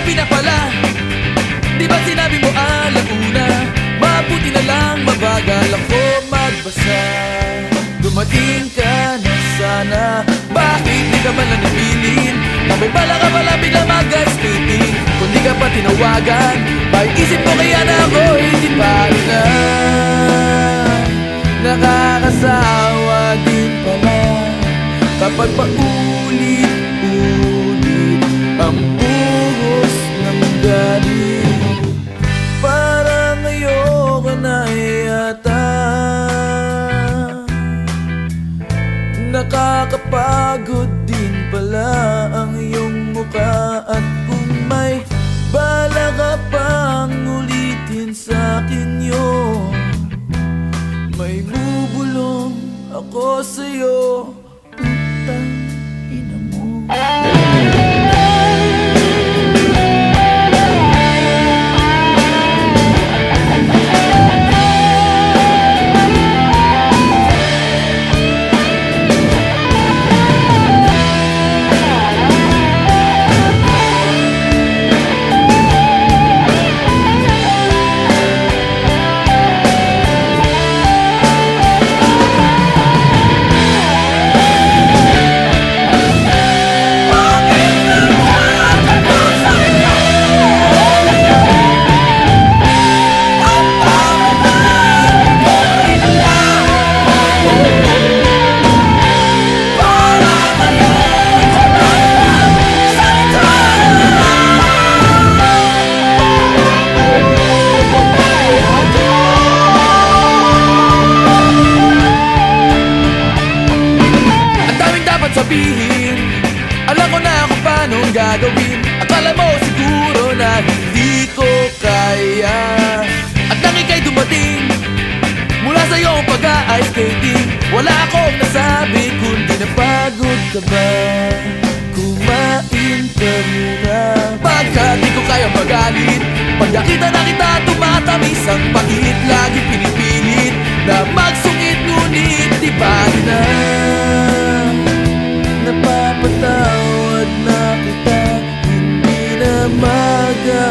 gabi na pala. Di ba sinabi mo alauna? Mabuti na lang mabagal ako magbasa. Dumating ka na sana, bakit di ka man lang napilin? May bala ka pala bigla mag-skating. Kung di ka pa tinawagan, may isip mo kaya na ako'y di pa rin na. Nakakasawa din pala kapag paulit-ulit ang buhos ng galing. Parang ayoko na yata. Nakakapagod din pala ang iyong mukha. At kung may bala ka pang ulitin sa'kin yun, may bubulong ako sa'yo. Putang ina mo. Sabihin, alam ko na kung paano gagawin. Akala mo siguro na hindi ko kaya. At nang ika'y dumating mula sa iyong pag-a-ice skating, wala akong nasabi kundi napagod ka ba? Kumain ka muna, pagkat di ko kaya magalit. Pag nakita na kita tumatamis ang pangit, lagi pinipilit na magsungit, ngunit di pa rin na. Napapatawad na kita, hindi na magagalit.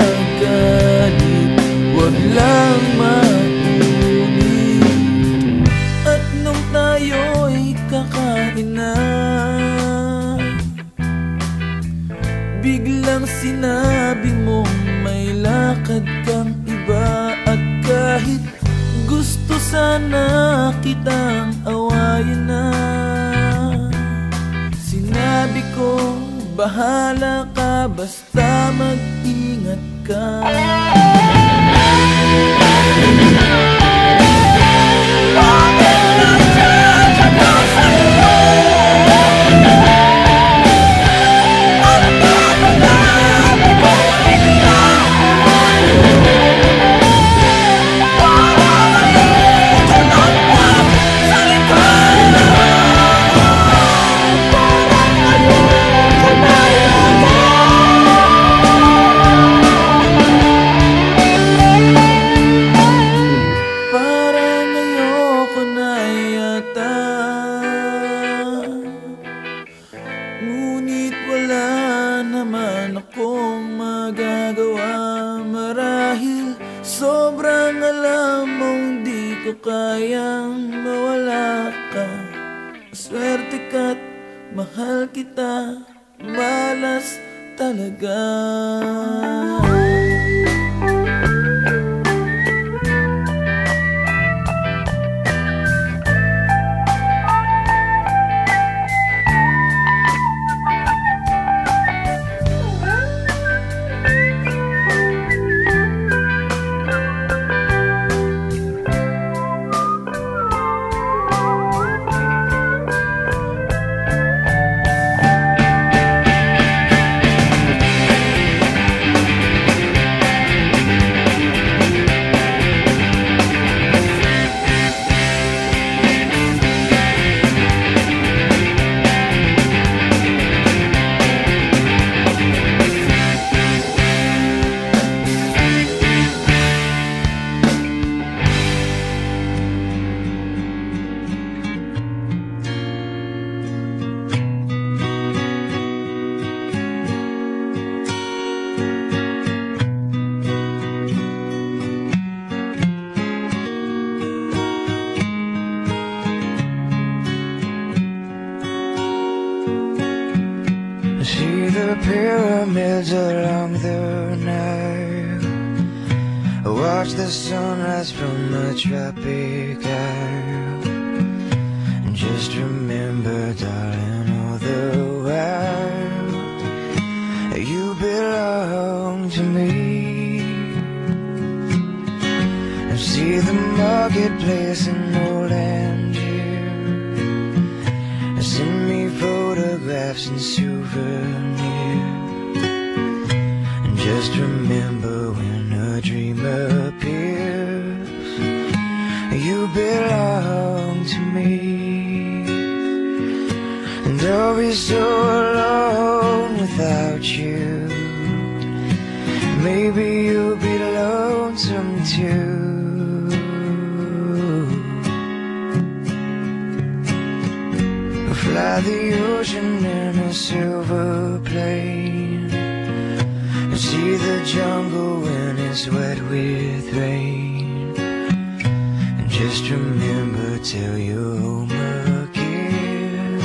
Huwag lang maulit. At nung tayo'y kakain na, biglang sinabi mong may lakad kang iba. At kahit gusto sana kitang awayin na, sinabi ko, bahala ka, basta mag-ingat ka. Ngunit wala naman akong magagawa. Marahil sobrang alam mong di ko kayang mawala ka. Swerte ka't mahal kita, malas talaga. night. Watch the sunrise from a tropic isle. And just remember, darling, all the while you belong to me. And see the marketplace in old Angier. Send me photographs and souvenirs. And just remember, when a dream appears, you belong to me. And I'll be so alone without you. Maybe you'll be lonesome too. Fly the ocean in a silver plane, and see the jungle when it's wet with rain. And just remember, till you're home again,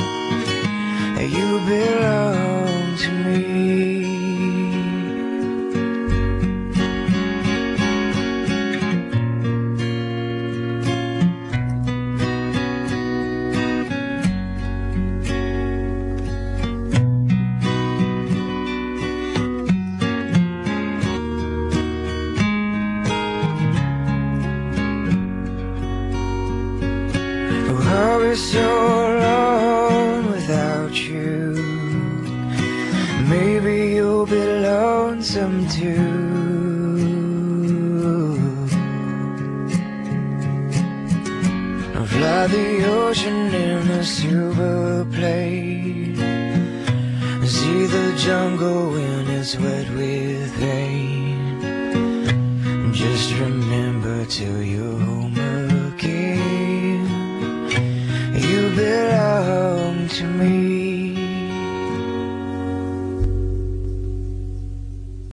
you belong to me. I'll be so alone without you. Maybe you'll be lonesome too. I'll fly the ocean in a silver plane, see the jungle when it's wet with rain. Just remember, till you're home